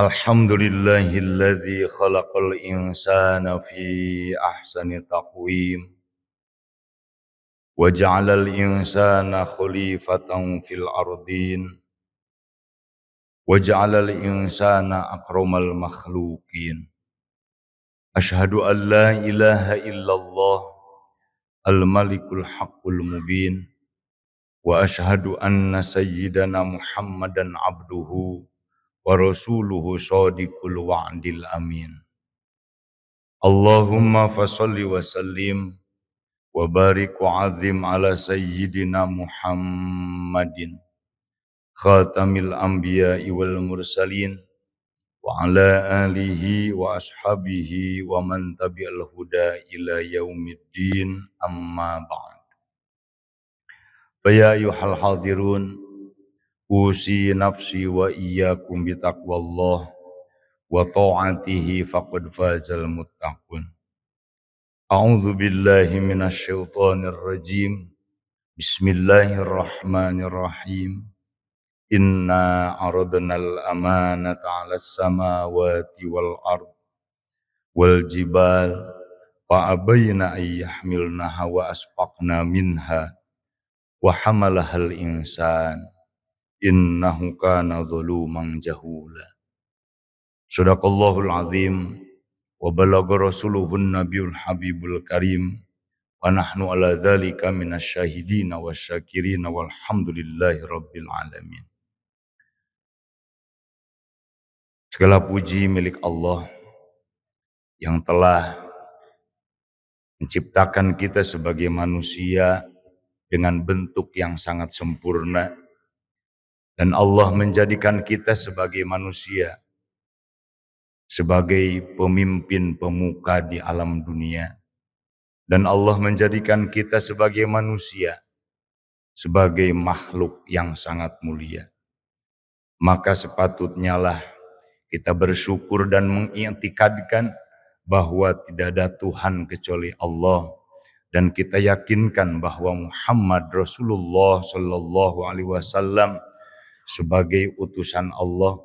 Alhamdulillahilladzi khalaqal insana fi ahsani taqwim wa ja'alal insana khalifatan fil ardin wa ja'alal insana akramal makhluqin. Ashhadu an la ilaha illallah al-malikul haqqul mubin wa ashhadu anna sayyidana Muhammadan abduhu wa rasuluhu shadiqul wa'dil amin. Allahumma fasalli wa sallim wa barik wa azim ala sayyidina Muhammadin khatamil anbiya'i wal mursalin wa ala alihi wa ashabihi wa man tabi'al huda ila yaumiddin amma ba'd. Fa ya ayyuhal hadirun usi nafsi wa iyyakum bitaqwallah wa ta'atihi faqad fazal muttaqun. A'udzu billahi minasy syaithanir rajim. Bismillahirrahmanirrahim. Inna aradnal amanata 'alas samawati wal ard wal jibal fa abayna ay yahmilnaha wa asfaqna minha wa hamalahal insan innahu kana zaluman jahula. Shadaqallahul azim wa balagha rasuluhun nabiyul habibul karim wa nahnu ala dzalika minasyahidina wasyakirina walhamdulillahi rabbil alamin. Segala puji milik Allah yang telah menciptakan kita sebagai manusia dengan bentuk yang sangat sempurna, dan Allah menjadikan kita sebagai manusia sebagai pemimpin pemuka di alam dunia, dan Allah menjadikan kita sebagai manusia sebagai makhluk yang sangat mulia. Maka sepatutnya lah kita bersyukur dan mengiktikadkan bahwa tidak ada Tuhan kecuali Allah, dan kita yakinkan bahwa Muhammad Rasulullah sallallahu alaihi wasallam sebagai utusan Allah,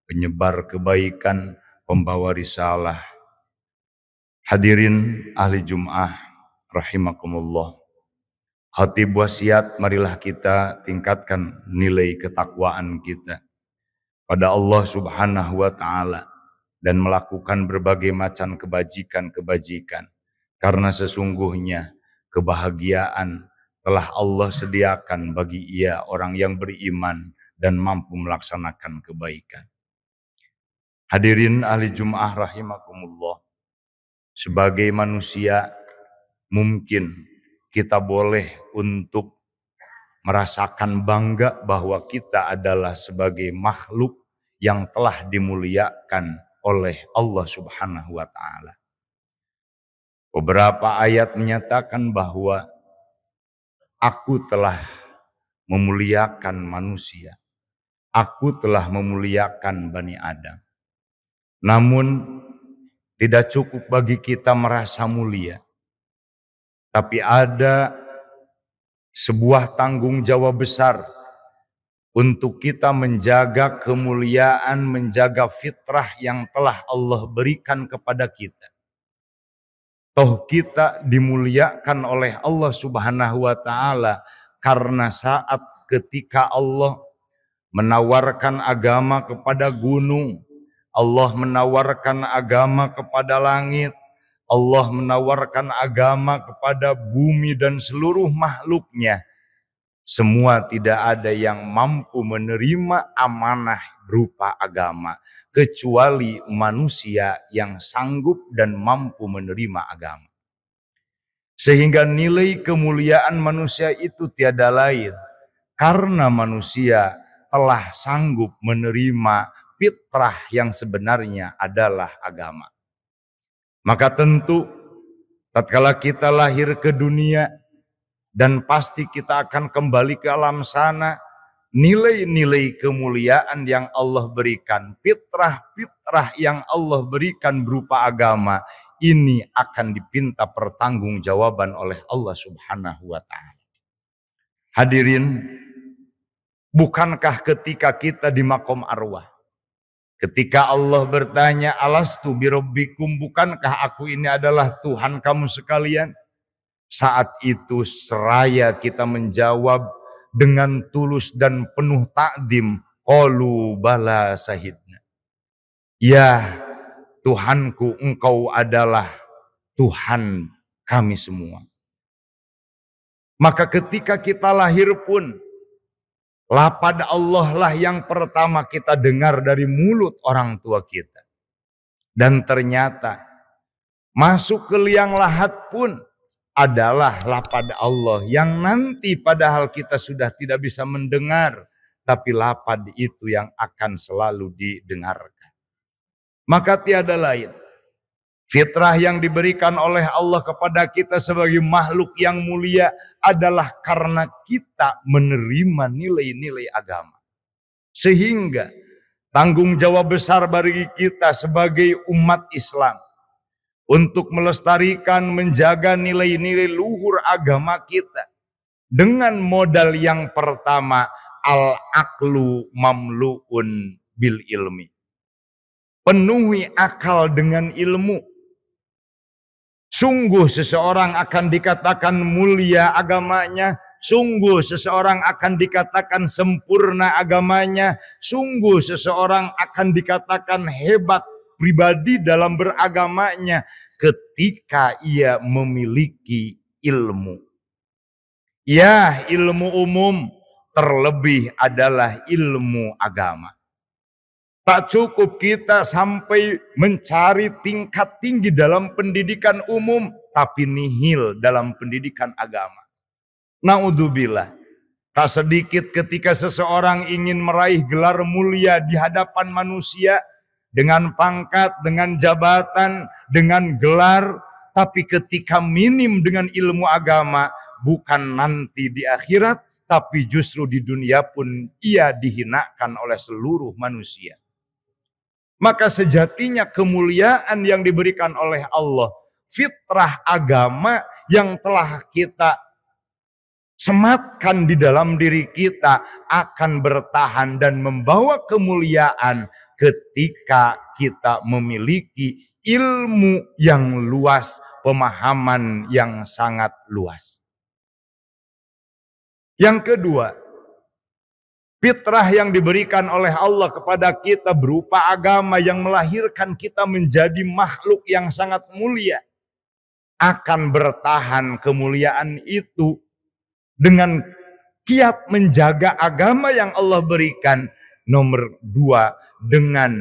penyebar kebaikan, pembawa risalah. Hadirin ahli Jum'ah rahimakumullah. Khatib wasiat, marilah kita tingkatkan nilai ketakwaan kita pada Allah Subhanahu wa taala dan melakukan berbagai macam kebajikan-kebajikan, karena sesungguhnya kebahagiaan telah Allah sediakan bagi ia orang yang beriman dan mampu melaksanakan kebaikan. Hadirin ahli Jum'ah rahimakumullah. Sebagai manusia mungkin kita boleh untuk merasakan bangga bahwa kita adalah sebagai makhluk yang telah dimuliakan oleh Allah Subhanahu wa taala. Beberapa ayat menyatakan bahwa aku telah memuliakan manusia. Aku telah memuliakan Bani Adam. Namun tidak cukup bagi kita merasa mulia, tapi ada sebuah tanggung jawab besar untuk kita menjaga kemuliaan, menjaga fitrah yang telah Allah berikan kepada kita. Toh kita dimuliakan oleh Allah Subhanahu wa taala karena saat ketika Allah menawarkan agama kepada gunung, Allah menawarkan agama kepada langit, Allah menawarkan agama kepada bumi dan seluruh makhluknya. Semua tidak ada yang mampu menerima amanah berupa agama, kecuali manusia yang sanggup dan mampu menerima agama. Sehingga nilai kemuliaan manusia itu tiada lain, karena manusia telah sanggup menerima fitrah yang sebenarnya adalah agama. Maka tentu tatkala kita lahir ke dunia dan pasti kita akan kembali ke alam sana, nilai-nilai kemuliaan yang Allah berikan, fitrah-fitrah yang Allah berikan berupa agama, ini akan dipinta pertanggungjawaban oleh Allah Subhanahu wa taala. Hadirin, bukankah ketika kita di makom arwah, Ketika Allah bertanya, alastu birabbikum, bukankah aku ini adalah Tuhan kamu sekalian? Saat itu seraya kita menjawab dengan tulus dan penuh takdim, qalu bala sahidna. Ya Tuhanku, engkau adalah Tuhan kami semua. Maka ketika kita lahir pun, lapad Allah lah yang pertama kita dengar dari mulut orang tua kita. Dan ternyata masuk ke liang lahat pun adalah lapad Allah yang nanti padahal kita sudah tidak bisa mendengar, tapi lapad itu yang akan selalu didengarkan. Maka tiada lain, fitrah yang diberikan oleh Allah kepada kita sebagai makhluk yang mulia adalah karena kita menerima nilai-nilai agama. Sehingga tanggung jawab besar bagi kita sebagai umat Islam untuk melestarikan, menjaga nilai-nilai luhur agama kita dengan modal yang pertama, al-aqlu mamlu'un bil ilmi. Penuhi akal dengan ilmu. Sungguh seseorang akan dikatakan mulia agamanya, sungguh seseorang akan dikatakan sempurna agamanya, sungguh seseorang akan dikatakan hebat pribadi dalam beragamanya ketika ia memiliki ilmu. Ya, ilmu umum, terlebih adalah ilmu agama. Tak cukup kita sampai mencari tingkat tinggi dalam pendidikan umum, tapi nihil dalam pendidikan agama. Naudzubillah. Tak sedikit ketika seseorang ingin meraih gelar mulia di hadapan manusia, dengan pangkat, dengan jabatan, dengan gelar, tapi ketika minim dengan ilmu agama, bukan nanti di akhirat, tapi justru di dunia pun ia dihinakan oleh seluruh manusia. Maka sejatinya kemuliaan yang diberikan oleh Allah, fitrah agama yang telah kita sematkan di dalam diri kita akan bertahan dan membawa kemuliaan ketika kita memiliki ilmu yang luas, pemahaman yang sangat luas. Yang kedua, fitrah yang diberikan oleh Allah kepada kita berupa agama yang melahirkan kita menjadi makhluk yang sangat mulia. Akan bertahan kemuliaan itu dengan kiat menjaga agama yang Allah berikan. Nomor 2, dengan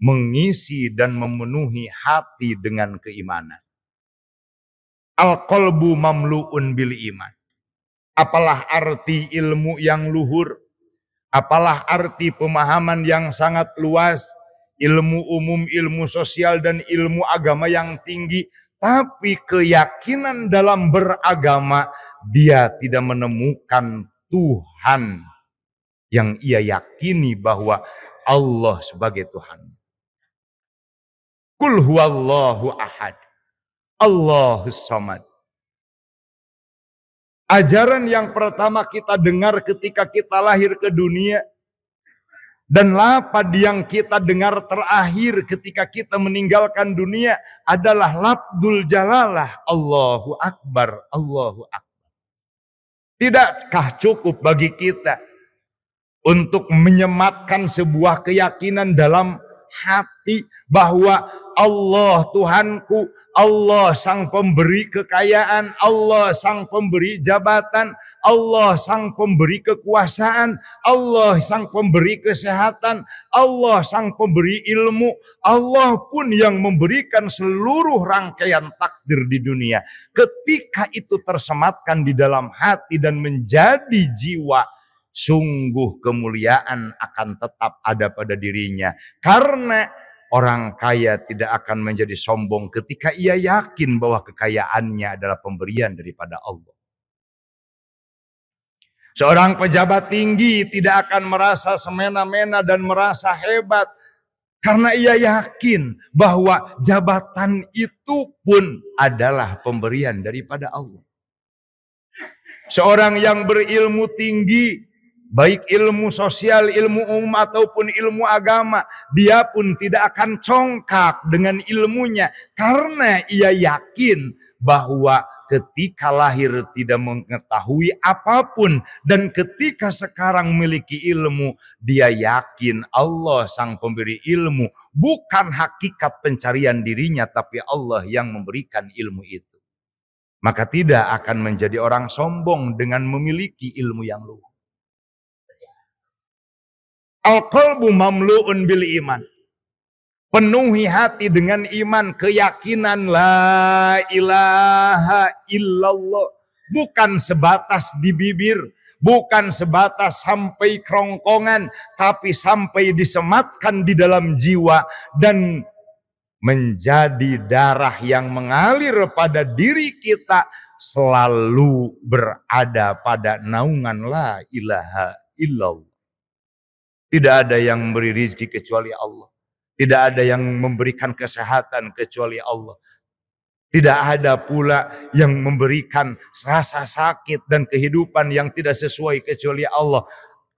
mengisi dan memenuhi hati dengan keimanan. Al-qalbu mamlu'un bil iman. Apalah arti ilmu yang luhur? Apalah arti pemahaman yang sangat luas, ilmu umum, ilmu sosial, dan ilmu agama yang tinggi, tapi keyakinan dalam beragama, dia tidak menemukan Tuhan yang ia yakini bahwa Allah sebagai Tuhan. Qul huwallahu ahad, Allahus samad. Ajaran yang pertama kita dengar ketika kita lahir ke dunia, dan lapad yang kita dengar terakhir ketika kita meninggalkan dunia adalah lafdzul jalalah, Allahu Akbar, Allahu Akbar. Tidakkah cukup bagi kita untuk menyematkan sebuah keyakinan dalam hati bahwa Allah Tuhanku, Allah sang pemberi kekayaan, Allah sang pemberi jabatan, Allah sang pemberi kekuasaan, Allah sang pemberi kesehatan, Allah sang pemberi ilmu, Allah pun yang memberikan seluruh rangkaian takdir di dunia. Ketika itu tersematkan di dalam hati dan menjadi jiwa, sungguh kemuliaan akan tetap ada pada dirinya. Karena orang kaya tidak akan menjadi sombong ketika ia yakin bahwa kekayaannya adalah pemberian daripada Allah. Seorang pejabat tinggi tidak akan merasa semena-mena dan merasa hebat karena ia yakin bahwa jabatan itu pun adalah pemberian daripada Allah. Seorang yang berilmu tinggi baik ilmu sosial, ilmu umum ataupun ilmu agama, dia pun tidak akan congkak dengan ilmunya karena ia yakin bahwa ketika lahir tidak mengetahui apapun dan ketika sekarang memiliki ilmu, dia yakin Allah sang pemberi ilmu, bukan hakikat pencarian dirinya tapi Allah yang memberikan ilmu itu. Maka tidak akan menjadi orang sombong dengan memiliki ilmu yang luhur. Al-qalbu mamlu'un bil iman. Penuhi hati dengan iman, keyakinan la ilaha illallah. Bukan sebatas di bibir, bukan sebatas sampai kerongkongan, tapi sampai disematkan di dalam jiwa dan menjadi darah yang mengalir pada diri kita, selalu berada pada naungan la ilaha illallah. Tidak ada yang memberi rizki kecuali Allah. Tidak ada yang memberikan kesehatan kecuali Allah. Tidak ada pula yang memberikan rasa sakit dan kehidupan yang tidak sesuai kecuali Allah.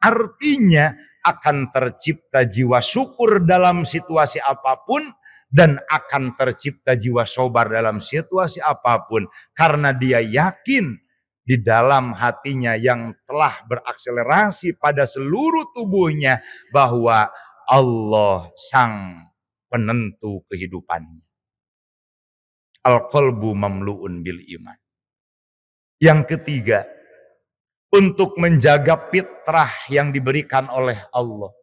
Artinya akan tercipta jiwa syukur dalam situasi apapun dan akan tercipta jiwa sabar dalam situasi apapun. Karena dia yakin di dalam hatinya yang telah berakselerasi pada seluruh tubuhnya bahwa Allah sang penentu kehidupannya. Al-qalbu mamlu'un bil iman. Yang ketiga, untuk menjaga fitrah yang diberikan oleh Allah.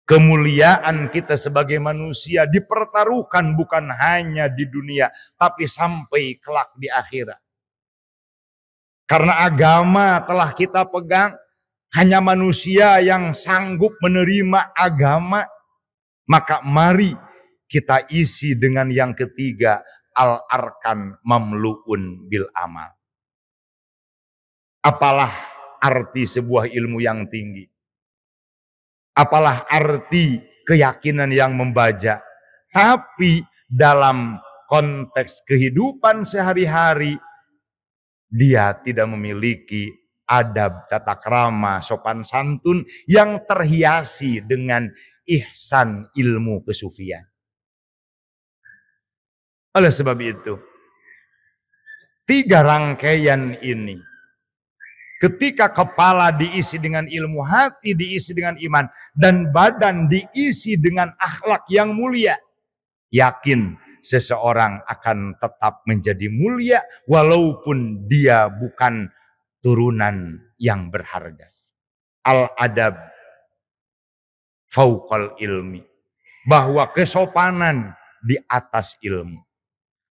Kemuliaan kita sebagai manusia dipertaruhkan bukan hanya di dunia, tapi sampai kelak di akhirat. Karena agama telah kita pegang, hanya manusia yang sanggup menerima agama. Maka mari kita isi dengan yang ketiga, al-arkan mamlu'un bil amal. Apalah arti sebuah ilmu yang tinggi? Apalah arti keyakinan yang membaja? Tapi dalam konteks kehidupan sehari-hari, dia tidak memiliki adab, tata krama, sopan santun yang terhiasi dengan ihsan ilmu kesufian. Oleh sebab itu, 3 rangkaian ini, ketika kepala diisi dengan ilmu, hati diisi dengan iman, dan badan diisi dengan akhlak yang mulia, yakin seseorang akan tetap menjadi mulia walaupun dia bukan turunan yang berharga. Al-adab fauqal ilmi, bahwa kesopanan di atas ilmu.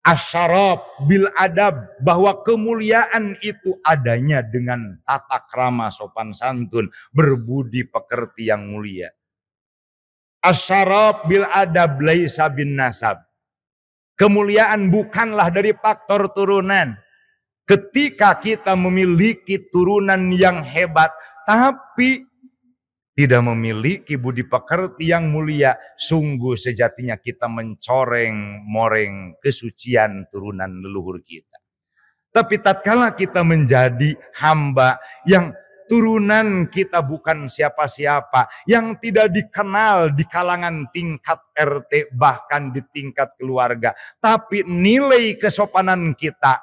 Asyaraf bil adab, bahwa kemuliaan itu adanya dengan tata krama sopan santun, berbudi pekerti yang mulia. Asyaraf bil adab laisa bin nasab. Kemuliaan bukanlah dari faktor turunan. Ketika kita memiliki turunan yang hebat, tapi tidak memiliki budi pekerti yang mulia, sungguh sejatinya kita mencoreng-moreng kesucian turunan leluhur kita. Tapi tatkala kita menjadi hamba yang turunan kita bukan siapa-siapa, yang tidak dikenal di kalangan tingkat RT, bahkan di tingkat keluarga, tapi nilai kesopanan kita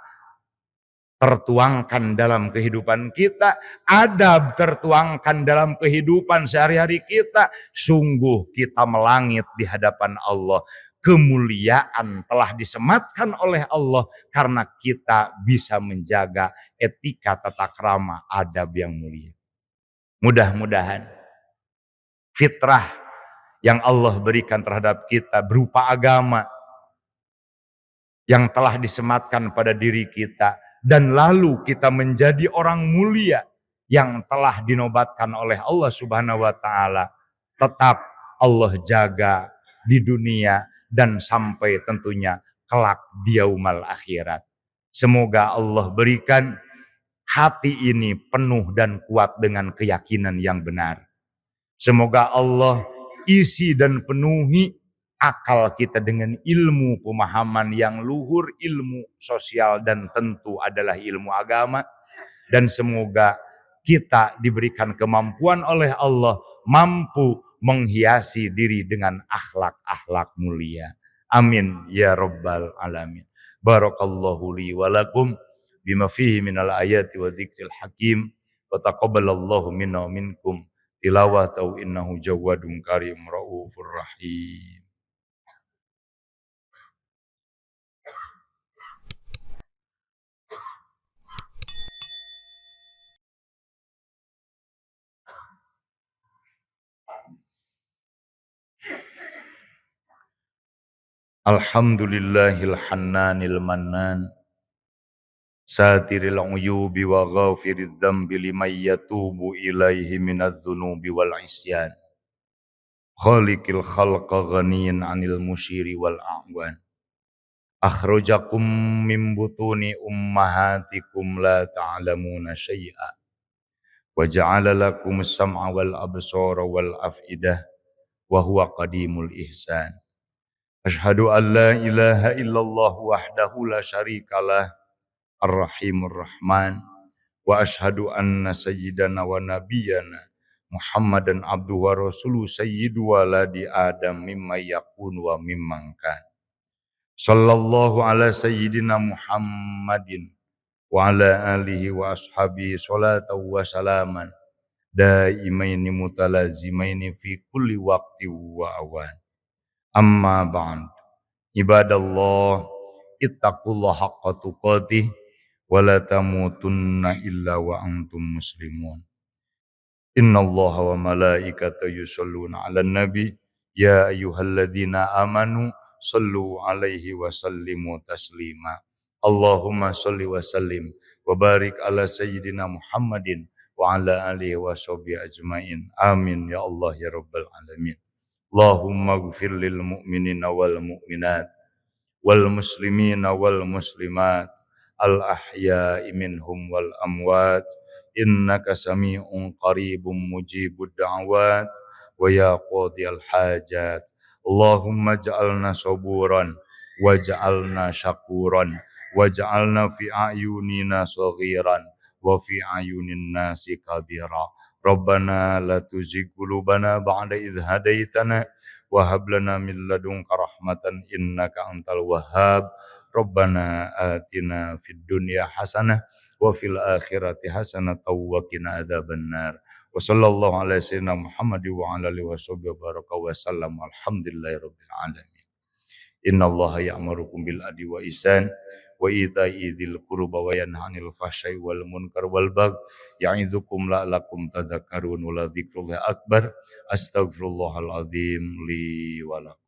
tertuangkan dalam kehidupan kita, adab tertuangkan dalam kehidupan sehari-hari kita, sungguh kita melangit di hadapan Allah. Kemuliaan telah disematkan oleh Allah karena kita bisa menjaga etika, tata krama, adab yang mulia. Mudah-mudahan fitrah yang Allah berikan terhadap kita berupa agama yang telah disematkan pada diri kita, dan lalu kita menjadi orang mulia yang telah dinobatkan oleh Allah Subhanahu wa taala, tetap Allah jaga di dunia dan sampai tentunya kelak di yaumul akhirat. Semoga Allah berikan hati ini penuh dan kuat dengan keyakinan yang benar. Semoga Allah isi dan penuhi akal kita dengan ilmu pemahaman yang luhur, ilmu sosial dan tentu adalah ilmu agama. Dan semoga kita diberikan kemampuan oleh Allah mampu menghiasi diri dengan akhlak-akhlak mulia. Amin ya rabbal alamin. Barakallahu li wa lakum bima fihi minal ayati wa dzikril hakim wa taqabbalallahu minna wa minkum tilawatahu innahu jawadun karim raufur rahim. Alhamdulillahil hannanil mannan satiril uyubi wa ghafirid dzambi liman yatubu ilaihi minadz dzunubi wal isyan khaliqil khalqa ghaniyin 'anil musyiri wal a'wan akhrajakum min butuni ummahatikum la ta'lamuna syai'a wa ja'ala lakumus sam'a wal absara wal af'idah wa huwa qadimul ihsan. Asyhadu an la ilaha illallah wahdahu la syarikalah ar-rahimur rahman wa asyhadu anna sayyidana wa nabiyyana Muhammadan abduhu wa rasuluhu sayyidu waladi adam mimma yakun wa mimman kan. Sallallahu ala sayyidina Muhammadin wa ala alihi wa ashabihi salatu wa salaman daimaini mutalazimaini fi kulli waqti wa awan. Amma ba'd. Ibadallah ittaqullaha haqqa tuqatih wa la tamutunna illa wa antum muslimun. Innallaha wa malaikatahu yusholluna 'alan nabi ya ayyuhalladzina amanu shallu 'alaihi wa sallimu taslima. Allahumma shalli wa sallim wa barik ala sayyidina Muhammadin wa ala alihi wa sahbihi ajmain. Amin ya Allah ya rabbal alamin. Allahumma ighfir lil mu'minina wal mu'minat wal muslimina wal muslimat al ahya'i minhum wal amwat innaka sami'un qaribun mujibud da'awat wa ya qadiyal hajat. Allahumma ja'alna saburan waj'alna syakuran waj'alna fi a'yunina saghiran wa fi a'yunin nasi kabira. Rabbana la tuzigh qulubana ba'da idh hadaitana wa hab lana min ladunka rahmatan innaka antal wahhab. Rabbana atina fid dunya hasanah wa fil akhirati hasanah wa qina adzabannar. Wa sallallahu ala sayyidina Muhammad wa ala alihi washabihi baraka wa sallam. Alhamdulillahirabbil alamin. Innallaha ya'murukum bil adli wa ihsan wa ita'i dzil qurba wa yanha 'anil fahsya'i wal munkar wal baghi ya'izukum la'allakum tadhakkarun wa la dzikrullahi akbar. Astaghfirullahal azim li wa lakum.